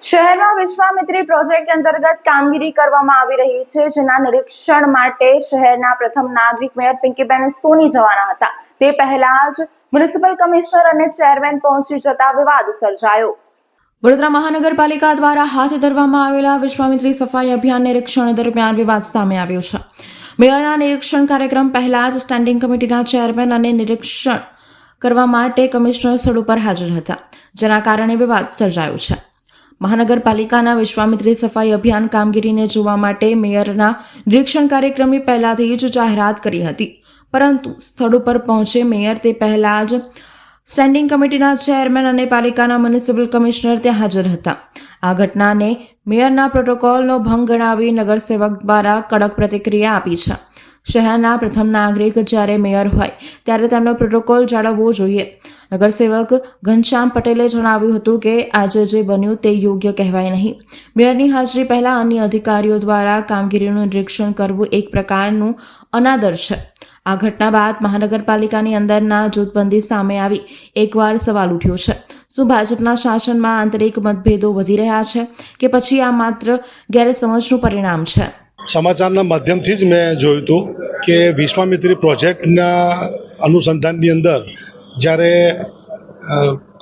શહેરમાં વિશ્વામિત્રી પ્રોજેક્ટ અંતર્ગત કામગીરી કરવામાં આવી રહી છે, જેના નિરીક્ષણ માટે શહેરના પ્રથમ નાગરિક મેયર પિંકીબેન સોની જવાના હતા. તે પહેલા જ મ્યુનિસિપલ કમિશનર અને ચેરમેન પહોંચી જતા વિવાદ સર્જાયો. વડોદરા મહાનગરપાલિકા દ્વારા હાથ ધરવામાં આવેલા વિશ્વામિત્રી સફાઈ અભિયાન નિરીક્ષણ દરમિયાન વિવાદ સામે આવ્યો છે. મેયરના નિરીક્ષણ કાર્યક્રમ પહેલા જ સ્ટેન્ડિંગ કમિટીના ચેરમેન અને નિરીક્ષણ કરવા માટે કમિશનર સ્થળ ઉપર હાજર હતા, જેના કારણે વિવાદ સર્જાયો છે. મહાનગરપાલિકાના વિશ્વામિત્રી સફાઈ અભિયાન કામગીરીને જોવા માટે મેયરના નિરીક્ષણ કાર્યક્રમની પહેલાથી જ જાહેરાત કરી હતી, પરંતુ સ્થળ ઉપર પહોંચે મેયર તે પહેલા જ સ્ટેન્ડિંગ કમિટીના ચેરમેન અને પાલિકાના મ્યુનિસિપલ કમિશનર ત્યાં હાજર હતા. આ ઘટનાને મેયરના પ્રોટોકોલનો ભંગ ગણાવી નગરસેવક દ્વારા કડક પ્રતિક્રિયા આપી છે. શહેરના પ્રથમ નાગરિક જ્યારે મેયર હોય ત્યારે તેમનો પ્રોટોકોલ જાળવવો જોઈએ. નગરસેવક ઘનશ્યામ પટેલે જણાવ્યું હતું કે આજે જે બન્યું તે યોગ્ય કહેવાય નહીં. મેયરની હાજરી પહેલા અન્ય અધિકારીઓ દ્વારા કામગીરીનું નિરીક્ષણ કરવું એક પ્રકારનું અનાદર છે. આ ઘટના બાદ મહાનગરપાલિકાની અંદરના જૂથબંધી સામે આવી એકવાર સવાલ ઉઠ્યો છે. શું ભાજપના શાસનમાં આંતરિક મતભેદો વધી રહ્યા છે કે પછી આ માત્ર ગેરસમજનું પરિણામ છે? સમાચારના માધ્યમથી જ મેં જોયું હતું કે વિશ્વામિત્રી પ્રોજેક્ટના અનુસંધાનની અંદર જ્યારે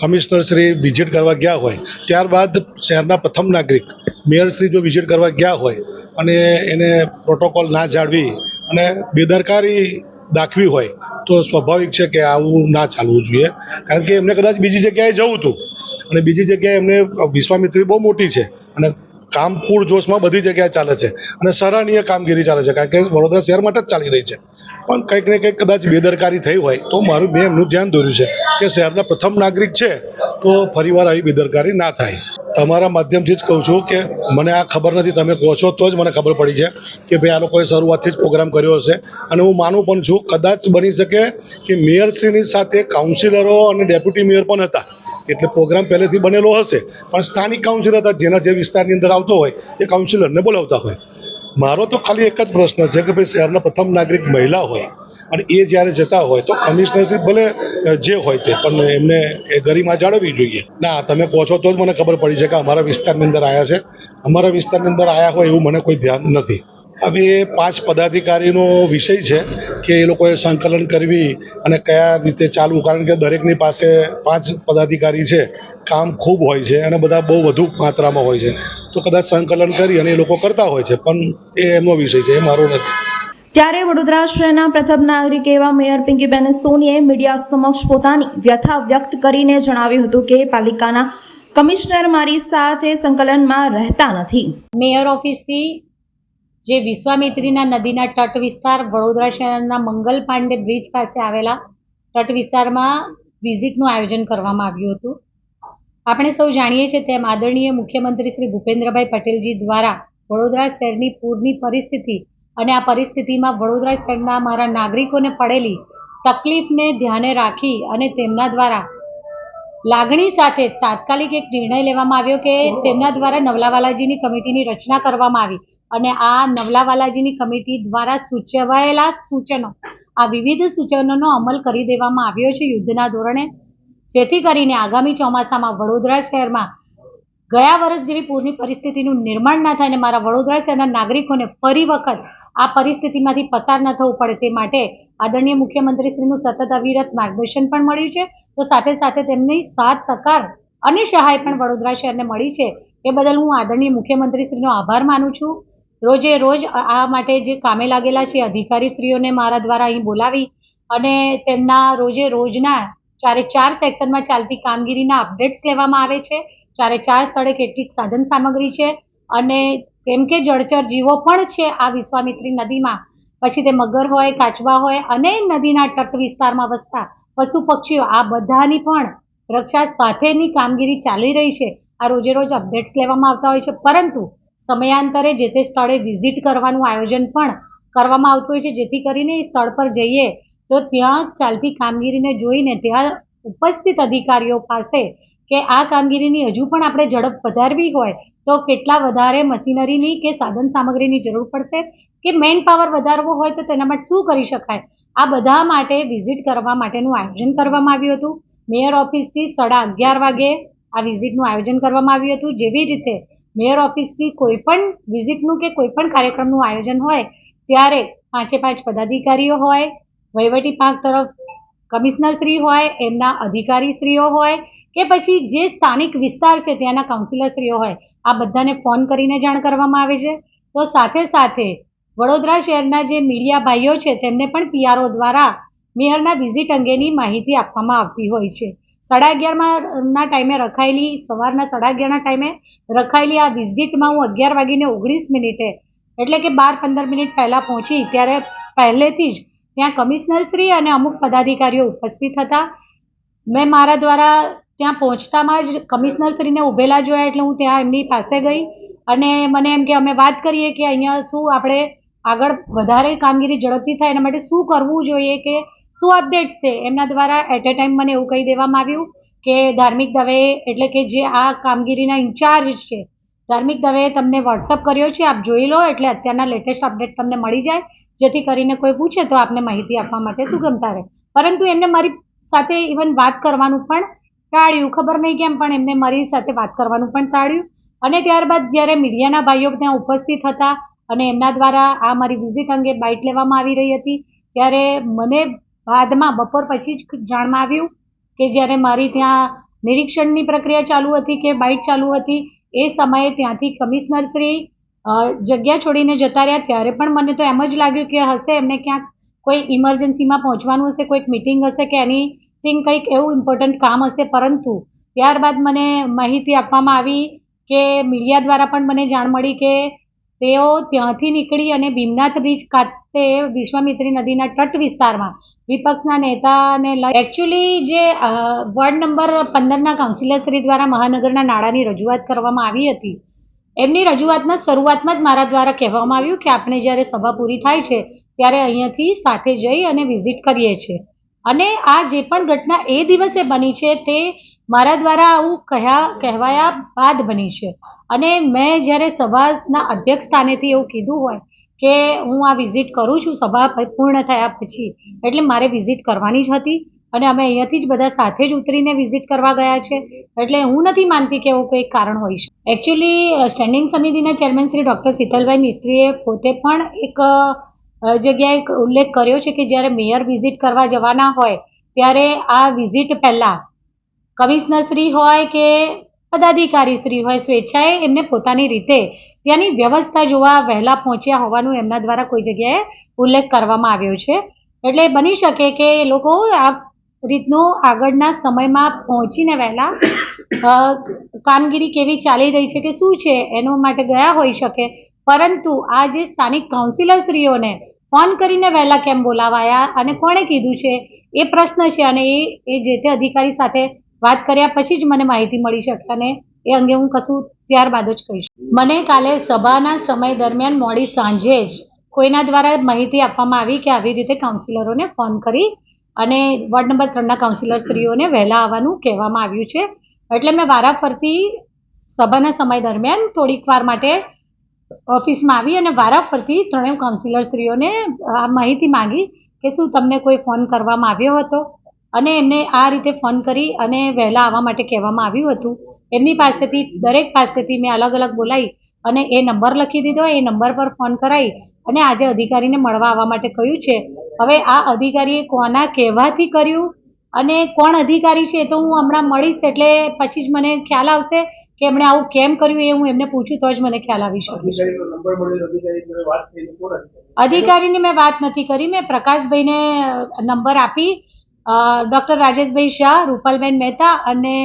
કમિશનર શ્રી વિઝિટ કરવા ગયા હોય, ત્યારબાદ શહેરના પ્રથમ નાગરિક મેયર શ્રી જો વિઝિટ કરવા ગયા હોય અને એને પ્રોટોકોલ ના જાળવી અને બેદરકારી દાખવી હોય તો સ્વાભાવિક છે કે આવું ના ચાલવું જોઈએ. કારણ કે એમને કદાચ બીજી જગ્યાએ જવું હતું અને બીજી જગ્યાએ એમને વિશ્વામિત્રી બહુ મોટી છે અને કામ પૂરજોશમાં બધી જગ્યાએ ચાલે છે અને સરાહનીય કામગીરી ચાલે છે, કારણ કે વડોદરા શહેર માટે જ ચાલી રહી છે. પણ કંઈક ને કંઈક કદાચ બેદરકારી થઈ હોય તો મેં એમનું ધ્યાન દોર્યું છે કે શહેરના પ્રથમ નાગરિક છે તો ફરીવાર આવી બેદરકારી ના થાય. તમારા માધ્યમથી જ કહું છું કે મને આ ખબર નથી, તમે કહો છો તો જ મને ખબર પડી છે કે ભાઈ આ લોકોએ શરૂઆતથી જ પ્રોગ્રામ કર્યો હશે. અને હું માનું પણ છું કદાચ બની શકે કે મેયરશ્રીની સાથે કાઉન્સિલરો અને ડેપ્યુટી મેયર પણ હતા, એટલે પ્રોગ્રામ પહેલેથી બનેલો હશે. પણ સ્થાનિક કાઉન્સિલર હતા, જેના જે વિસ્તારની અંદર આવતો હોય એ કાઉન્સિલરને બોલાવતા હોય. મારો તો ખાલી એક જ પ્રશ્ન છે કે ભાઈ શહેરના પ્રથમ નાગરિક મહિલા હોય અને એ જ્યારે જતા હોય તો કમિશનરશ્રી ભલે જે હોય તે, પણ એમને એ ગરિમા જાળવવી જોઈએ. ના, તમે કહો છો તો જ મને ખબર પડી છે કે અમારા વિસ્તારની અંદર આવ્યા છે. અમારા વિસ્તારની અંદર આવ્યા હોય એવું મને કોઈ ધ્યાન નથી. હવે એ 5 પદાધિકારીનો વિષય છે કે એ લોકોએ સંકલન કરવી અને કયા રીતે ચાલવું, કારણ કે દરેકની પાસે 5 પદાધિકારી છે, કામ ખૂબ હોય છે અને બધા બહુ વધુ માત્રામાં હોય છે, તો કદાચ સંકલન કરી અને એ લોકો કરતા હોય છે, પણ એ એમનો વિષય છે, એ મારો નથી. ત્યારે વડોદરા શહેરના પ્રથમ નાગરિક એવા મેયર પિંકીબેન સોનીએ મીડિયા સમક્ષ પોતાની વ્યથા વ્યક્ત કરીને જણાવ્યું હતું કે પાલિકાના કમિશનર મારી સાથે સંકલનમાં રહેતા નથી. મેયર ઓફિસથી જે વિશ્વામિત્રીના નદીના તટ વિસ્તાર વડોદરા શહેરના મંગલ પાંડે બ્રિજ પાસે આવેલા તટ વિસ્તારમાં વિઝિટનું આયોજન કરવામાં આવ્યું હતું. આપણે સૌ જાણીએ છીએ તેમ આદરણીય મુખ્યમંત્રી શ્રી ભૂપેન્દ્રભાઈ પટેલજી દ્વારા વડોદરા શહેરની પૂરની પરિસ્થિતિ અને આ પરિસ્થિતિમાં વડોદરા શહેરના અમારા નાગરિકોને પડેલી તકલીફને ધ્યાને રાખી અને તેમના દ્વારા લાગણી સાથે તાત્કાલિક એક નિર્ણય લેવામાં આવ્યો કે તેમના દ્વારા નવલાવાલાજીની કમિટીની રચના કરવામાં આવી અને આ નવલાવાલાજીની કમિટી દ્વારા સૂચવાયેલા સૂચનો, આ વિવિધ સૂચનોનો અમલ કરી દેવામાં આવ્યો છે યુદ્ધના ધોરણે, જેથી કરીને આગામી ચોમાસામાં વડોદરા શહેરમાં ગયા વર્ષ જેવી પૂરની પરિસ્થિતિનું નિર્માણ ના થાય અને મારા વડોદરા શહેરના નાગરિકોને ફરી વખત આ પરિસ્થિતિમાંથી પસાર ન થવું પડે તે માટે આદરણીય મુખ્યમંત્રીશ્રીનું સતત અવિરત માર્ગદર્શન પણ મળ્યું છે. તો સાથે સાથે તેમની સાથ સહકાર અને સહાય પણ વડોદરા શહેરને મળી છે. એ બદલ હું આદરણીય મુખ્યમંત્રીશ્રીનો આભાર માનું છું. રોજે રોજ આ માટે જે કામે લાગેલા છે અધિકારીશ્રીઓને મારા દ્વારા અહીં બોલાવી અને તેમના રોજે રોજના 4 સેક્શનમાં ચાલતી કામગીરીના અપડેટ્સ લેવામાં આવે છે. 4 સ્થળે કેટલીક સાધન સામગ્રી છે અને કેમ કે જળચર જીવો પણ છે આ વિશ્વામિત્રી નદીમાં, પછી તે મગર હોય, કાચબા હોય અને નદીના તટ વિસ્તારમાં વસતા પશુ પક્ષીઓ, આ બધાની પણ રક્ષા સાથેની કામગીરી ચાલી રહી છે. આ રોજે રોજ અપડેટ્સ લેવામાં આવતા હોય છે, પરંતુ સમયાંતરે જે તે સ્થળે વિઝિટ કરવાનું આયોજન પણ કરવામાં આવતું હોય છે, જેથી કરીને એ સ્થળ પર જઈએ તો ત્યાં ચાલતી કામગીરીને જોઈને ત્યાં ઉપસ્થિત અધિકારીઓ પાસે કે આ કામગીરીની હજુ પણ આપણે ઝડપ વધારવી હોય તો કેટલા વધારે મશીનરીની કે સાધન સામગ્રીની જરૂર પડશે કે મેન પાવર વધારવો હોય તો તેના માટે શું કરી શકાય, આ બધા માટે વિઝિટ કરવા માટેનું આયોજન કરવામાં આવ્યું હતું. મેયર ઓફિસથી 11:30 વાગે આ વિઝિટનું આયોજન કરવામાં આવ્યું હતું. જેવી રીતે મેયર ઓફિસથી કોઈ પણ વિઝિટનું કે કોઈ પણ કાર્યક્રમનું આયોજન હોય ત્યારે 5 પદાધિકારીઓ હોય, વહીવટી પાંખ તરફ કમિશનરશ્રી હોય, એમના અધિકારીશ્રીઓ હોય કે પછી જે સ્થાનિક વિસ્તાર છે ત્યાંના કાઉન્સિલરશ્રીઓ હોય, આ બધાને ફોન કરીને જાણ કરવામાં આવે છે. તો સાથે સાથે વડોદરા શહેરના જે મીડિયા ભાઈઓ છે તેમને પણ પીઆરઓ દ્વારા મેયરના વિઝિટ અંગેની માહિતી આપવામાં આવતી હોય છે. 11:30ના ટાઈમે રખાયેલી, સવારના 11:30ના ટાઈમે રખાયેલી આ વિઝિટમાં હું 11:19 એટલે કે 12-15 પહેલાં પહોંચી ત્યારે પહેલેથી જ ત્યાં કમિશનરશ્રી અને અમુક પદાધિકારીઓ ઉપસ્થિત હતા. મેં મારા દ્વારા ત્યાં પહોંચતામાં જ કમિશનરશ્રીને ઊભેલા જોયા એટલે હું ત્યાં એમની પાસે ગઈ અને મને એમ કે અમે વાત કરીએ કે અહીંયા શું આપણે આગળ વધારે કામગીરી ઝડપથી થાય એના માટે શું કરવું જોઈએ કે શું અપડેટ્સ છે. એમના દ્વારા એટ એ ટાઈમ મને એવું કહી દેવામાં આવ્યું કે ધાર્મિક દવે એટલે કે જે આ કામગીરીના ઇન્ચાર્જ છે, ધાર્મિક દવેએ તમને વોટ્સઅપ કર્યો છે, આપ જોઈ લો એટલે અત્યારના લેટેસ્ટ અપડેટ તમને મળી જાય, જેથી કરીને કોઈ પૂછે તો આપને માહિતી આપવા માટે સુગમતા રહે. પરંતુ એમને મારી સાથે ઇવન વાત કરવાનું પણ ટાળ્યું, ખબર નહીં કેમ, પણ એમને મારી સાથે વાત કરવાનું પણ ટાળ્યું. અને ત્યારબાદ જ્યારે મીડિયાના ભાઈઓ ત્યાં ઉપસ્થિત હતા અને એમના દ્વારા આ મારી વિઝિટ અંગે બાઇટ લેવામાં આવી રહી હતી ત્યારે મને બાદમાં બપોર પછી જ જાણમાં આવ્યું કે જ્યારે મારી ત્યાં નિરીક્ષણની પ્રક્રિયા ચાલુ હતી કે બાઇટ ચાલુ હતી એ સમયે ત્યાંથી કમિશનરશ્રી જગ્યા છોડીને જતા રહ્યા ત્યારે પણ મને તો એમ જ લાગ્યું કે હશે એમને ક્યાંક કોઈ ઇમરજન્સીમાં પહોંચવાનું હશે, કોઈક મિટિંગ હશે કે એનીથિંગ કંઈક એવું ઇમ્પોર્ટન્ટ કામ હશે. પરંતુ ત્યારબાદ મને માહિતી આપવામાં આવી કે મીડિયા દ્વારા પણ મને જાણ મળી કે તેઓ ત્યાંથી નીકળી અને ભીમનાથ બ્રિજ ખાતે વિશ્વામિત્રી નદીના તટ વિસ્તારમાં વિપક્ષના નેતાને એકચ્યુઅલી જે વોર્ડ નંબર 15ના કાઉન્સિલરશ્રી દ્વારા મહાનગરના નાણાંની રજૂઆત કરવામાં આવી હતી, એમની રજૂઆતના શરૂઆતમાં જ મારા દ્વારા કહેવામાં આવ્યું કે આપણે જ્યારે સભા પૂરી થાય છે ત્યારે અહીંયાથી સાથે જઈ અને વિઝિટ કરીએ છીએ. અને આ જે પણ ઘટના એ દિવસે બની છે તે મારા દ્વારા આવું કહેવાયા બાદ બની છે. અને મેં જ્યારે સભાના અધ્યક્ષ સ્થાનેથી એવું કીધું હોય કે હું આ વિઝિટ કરું છું સભા પૂર્ણ થયા પછી, એટલે મારે વિઝિટ કરવાની જ હતી અને અમે અહીંયાથી જ બધા સાથે જ ઉતરીને વિઝિટ કરવા ગયા છે. એટલે હું નથી માનતી કે એવું કોઈ કારણ હોય છે. એકચ્યુઅલી સ્ટેન્ડિંગ સમિતિના ચેરમેન શ્રી ડૉક્ટર શીતલભાઈ મિસ્ત્રીએ પોતે પણ એક જગ્યાએ ઉલ્લેખ કર્યો છે કે જ્યારે મેયર વિઝિટ કરવા જવાના હોય ત્યારે આ વિઝિટ પહેલાં કમિશનરશ્રી હોય કે પદાધિકારીશ્રી હોય સ્વેચ્છાએ એમને પોતાની રીતે ત્યાંની વ્યવસ્થા જોવા વહેલા પહોંચ્યા હોવાનું એમના દ્વારા કોઈ જગ્યાએ ઉલ્લેખ કરવામાં આવ્યો છે. એટલે બની શકે કે એ લોકો આ રીતનું આગળના સમયમાં પહોંચીને વહેલા કામગીરી કેવી ચાલી રહી છે કે શું છે એના માટે ગયા હોઈ શકે. પરંતુ આ જે સ્થાનિક કાઉન્સિલરશ્રીઓને ફોન કરીને વહેલા કેમ બોલાવાયા અને કોણે કીધું છે એ પ્રશ્ન છે અને એ જે તે અધિકારી સાથે વાત કર્યા પછી જ મને માહિતી મળી શકે અને એ અંગે હું કશું ત્યારબાદ જ કહીશ. મને કાલે સભાના સમય દરમિયાન મોડી સાંજે જ કોઈના દ્વારા માહિતી આપવામાં આવી કે આવી રીતે કાઉન્સિલરોને ફોન કરી અને વોર્ડ નંબર 3ના કાઉન્સિલરશ્રીઓને વહેલા આવવાનું કહેવામાં આવ્યું છે. એટલે મેં વારાફરતી સભાના સમય દરમિયાન થોડીક વાર માટે ઓફિસમાં આવી અને વારાફરતી ત્રણેય કાઉન્સિલરશ્રીઓને આ માહિતી માંગી કે શું તમને કોઈ ફોન કરવામાં આવ્યો હતો, અને એમને આ રીતે ફોન કરી અને વહેલા આવવા માટે કહેવામાં આવ્યું હતું. એમની પાસેથી દરેક પાસેથી મેં અલગ અલગ બોલાવી અને એ નંબર લખી દીધો, એ નંબર પર ફોન કરાવી અને આજે અધિકારીને મળવા આવવા માટે કહ્યું છે. હવે આ અધિકારીએ કોના કહેવાથી કર્યું અને કોણ અધિકારી છે તો હું હમણાં મળીશ એટલે પછી જ મને ખ્યાલ આવશે કે એમણે આવું કેમ કર્યું એ હું એમને પૂછું તો જ મને ખ્યાલ આવી શકે. અધિકારીની મેં વાત નથી કરી, મેં પ્રકાશભાઈને નંબર આપી, ડૉક્ટર રાજેશભાઈ શાહ, રૂપાલબેન મહેતા અને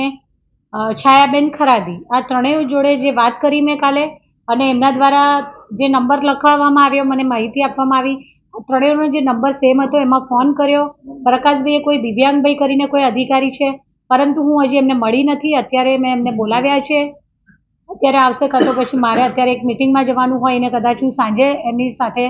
છાયાબેન ખરાદી, આ ત્રણેય જોડે જે વાત કરી મેં કાલે અને એમના દ્વારા જે નંબર લખાવવામાં આવ્યો મને માહિતી આપવામાં આવી, ત્રણેયનો જે નંબર સેમ હતો એમાં ફોન કર્યો. પ્રકાશભાઈએ કોઈ દિવ્યાંગભાઈ કરીને કોઈ અધિકારી છે, પરંતુ હું હજી એમને મળી નથી. અત્યારે મેં એમને બોલાવ્યા છે, અત્યારે આવશે કાં તો પછી મારે અત્યારે એક મિટિંગમાં જવાનું હોય ને કદાચ હું સાંજે એમની સાથે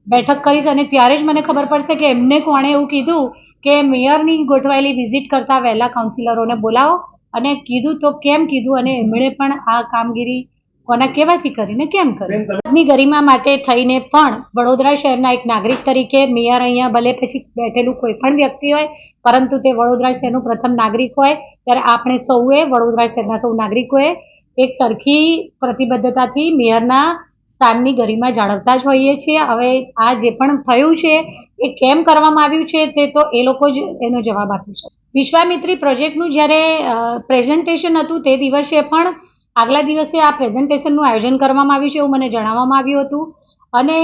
બેઠક કરીશ અને ત્યારે જ મને ખબર પડશે કે એમને કોણે એવું કીધું કે મેયરની ગોઠવાયેલી વિઝિટ કરતાં વહેલા કાઉન્સિલરોને બોલાવો અને કીધું તો કેમ કીધું અને એમણે પણ આ કામગીરી કોના કેવાથી કરીને કેમ કર્યું. ની ગરિમા માટે થઈને પણ વડોદરા શહેરના એક નાગરિક તરીકે મેયર અહીંયા ભલે પછી બેઠેલું કોઈ પણ વ્યક્તિ હોય, પરંતુ તે વડોદરા શહેરનું પ્રથમ નાગરિક હોય, ત્યારે આપણે સૌએ વડોદરા શહેરના સૌ નાગરિકોએ એક સરખી પ્રતિબદ્ધતાથી મેયરના સ્થાનની ગરિમા જાળવતા જ હોઈએ છીએ. હવે આ જે પણ થયું છે એ કેમ કરવામાં આવ્યું છે તે તો એ લોકો જ એનો જવાબ આપી શકે. વિશ્વામિત્રી પ્રોજેક્ટનું જ્યારે પ્રેઝન્ટેશન હતું તે દિવસે પણ આગલા દિવસે આ પ્રેઝન્ટેશનનું આયોજન કરવામાં આવ્યું છે એવું મને જણાવવામાં આવ્યું હતું. અને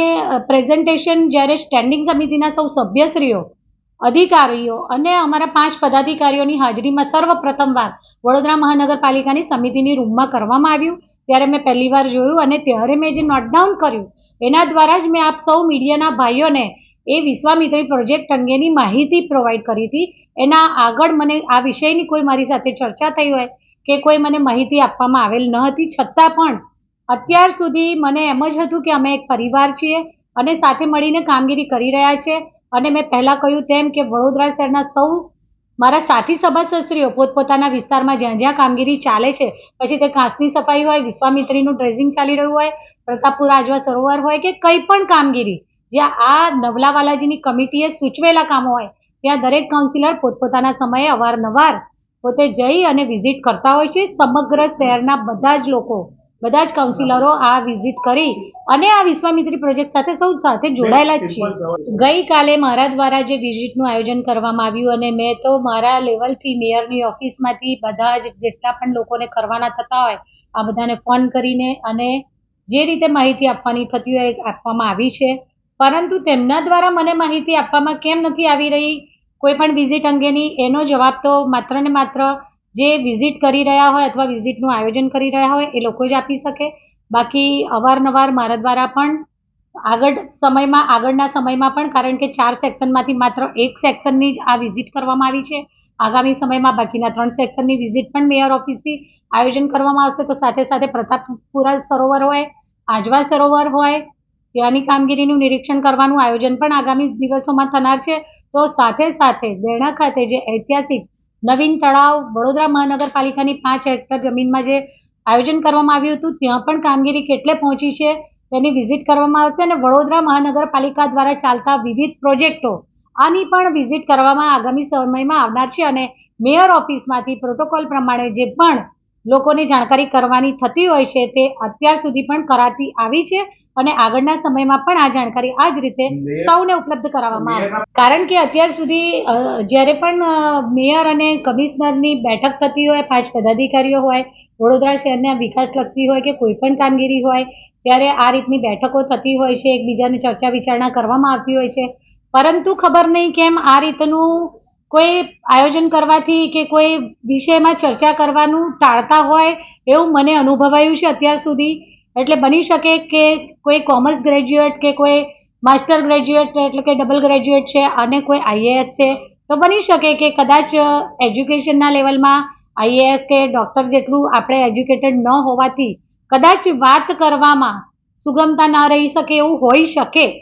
પ્રેઝન્ટેશન જ્યારે સ્ટેન્ડિંગ સમિતિના સૌ સભ્યશ્રીઓ, અધિકારીઓ અને અમારા 5 પદાધિકારીઓની હાજરીમાં સર્વપ્રથમવાર વડોદરા મહાનગરપાલિકાની સમિતિની રૂમમાં કરવામાં આવ્યું, ત્યારે મેં પહેલીવાર જોયું અને ત્યારે મેં જે નોટ ડાઉન કર્યું એના દ્વારા જ મેં આપ સૌ મીડિયાના ભાઈઓને એ વિશ્વામિત્રી પ્રોજેક્ટ અંગેની માહિતી પ્રોવાઈડ કરી હતી. એના આગળ મને આ વિષયની કોઈ મારી સાથે ચર્ચા થઈ હોય કે કોઈ મને માહિતી આપવામાં આવેલ ન હતી, છતાં પણ અત્યાર સુધી મને એમ જ હતું કે અમે એક પરિવાર છીએ અને સાથે મળીને કામગીરી કરી રહ્યા છે. અને મેં પહેલાં કહ્યું તેમ કે વડોદરા શહેરના સૌ મારા સાથી સભાસદશ્રીઓ પોતપોતાના વિસ્તારમાં જ્યાં જ્યાં કામગીરી ચાલે છે, પછી તે કાંસની સફાઈ હોય, વિશ્વામિત્રીનું ડ્રેઝિંગ ચાલી રહ્યું હોય, પ્રતાપપુર આજવા સરોવર હોય કે કંઈ પણ કામગીરી જ્યાં આ નવલાવાલાજીની કમિટીએ સૂચવેલા કામો હોય, ત્યાં દરેક કાઉન્સિલર પોતપોતાના સમયે અવારનવાર પોતે જઈ અને વિઝિટ કરતા હોય છે. સમગ્ર શહેરના બધા જ લોકો, બધા જ કાઉન્સિલરો આ વિઝિટ કરી અને આ વિશ્વામિત્રી પ્રોજેક્ટ સાથે સૌ સાથે જોડાયેલા જ છીએ. ગઈકાલે મારા દ્વારા જે વિઝિટનું આયોજન કરવામાં આવ્યું અને મેં તો મારા લેવલથી મેયરની ઓફિસમાંથી બધા જ જેટલા પણ લોકોને કરવાના થતા હોય આ બધાને ફોન કરીને અને જે રીતે માહિતી આપવાની થતી હોય આપવામાં આવી છે. પરંતુ તેમના દ્વારા મને માહિતી આપવામાં કેમ નથી આવી રહી કોઈ પણ વિઝિટ અંગેની, એનો જવાબ તો માત્ર ને માત્ર જે વિઝિટ કરી રહ્યા હોય અથવા વિઝિટનું આયોજન કરી રહ્યા હોય એ લોકો જ આપી શકે. બાકી અવારનવાર મારા દ્વારા પણ આગળના સમયમાં પણ, કારણ કે 4 સેક્શનમાંથી માત્ર 1 સેક્શનની જ આ વિઝિટ કરવામાં આવી છે. આગામી સમયમાં બાકીના 3 સેક્શનની વિઝિટ પણ મેયર ઓફિસથી આયોજન કરવામાં આવશે. તો સાથે સાથે પ્રતાપપુરા સરોવર હોય, આજવા સરોવર હોય, ત્યાંની કામગીરીનું નિરીક્ષણ કરવાનું આયોજન પણ આગામી દિવસોમાં થનાર છે. તો સાથે સાથે બેરણા ખાતે જે ઐતિહાસિક નવીન તળાવ વડોદરા મહાનગરપાલિકાની 5 હેક્ટર જમીનમાં જે આયોજન કરવામાં આવ્યું હતું ત્યાં પણ કામગીરી કેટલે પહોંચી છે તેની વિઝિટ કરવામાં આવશે. અને વડોદરા મહાનગરપાલિકા દ્વારા ચાલતા વિવિધ પ્રોજેક્ટો આની પણ વિઝિટ કરવામાં આગામી સમયમાં આવનાર છે. અને મેયર ઓફિસમાંથી પ્રોટોકોલ પ્રમાણે જે પણ લોકોને જાણકારી કરવાની થતી હોય છે તે અત્યાર સુધી પણ કરાતી આવી છે અને આગળના સમયમાં પણ આ જાણકારી આ જ રીતે સૌને ઉપલબ્ધ કરાવવામાં આવશે. કારણ કે અત્યાર સુધી જ્યારે પણ મેયર અને કમિશનરની બેઠક થતી હોય, 5 પદાધિકારીઓ હોય, વડોદરા શહેરના વિકાસલક્ષી હોય કે કોઈ પણ કામગીરી હોય, ત્યારે આ રીતની બેઠકો થતી હોય છે, એકબીજાને ચર્ચા વિચારણા કરવામાં આવતી હોય છે. પરંતુ ખબર નહીં કેમ આ રીતનું કોઈ આયોજન કરવાથી કે કોઈ વિષયમાં ચર્ચા કરવાનું ટાળતા હોય એવું મને અનુભવાયું છે અત્યાર સુધી. એટલે બની શકે કે કોઈ કોમર્સ ગ્રેજ્યુએટ કે કોઈ માસ્ટર ગ્રેજ્યુએટ એટલે કે ડબલ ગ્રેજ્યુએટ છે અને કોઈ આઈએએસ છે, તો બની શકે કે કદાચ એજ્યુકેશનના લેવલમાં આઈએએસ કે ડૉક્ટર જેટલું આપણે એજ્યુકેટેડ ન હોવાથી કદાચ વાત કરવામાં સુગમતા ન રહી શકે એવું હોઈ શકે.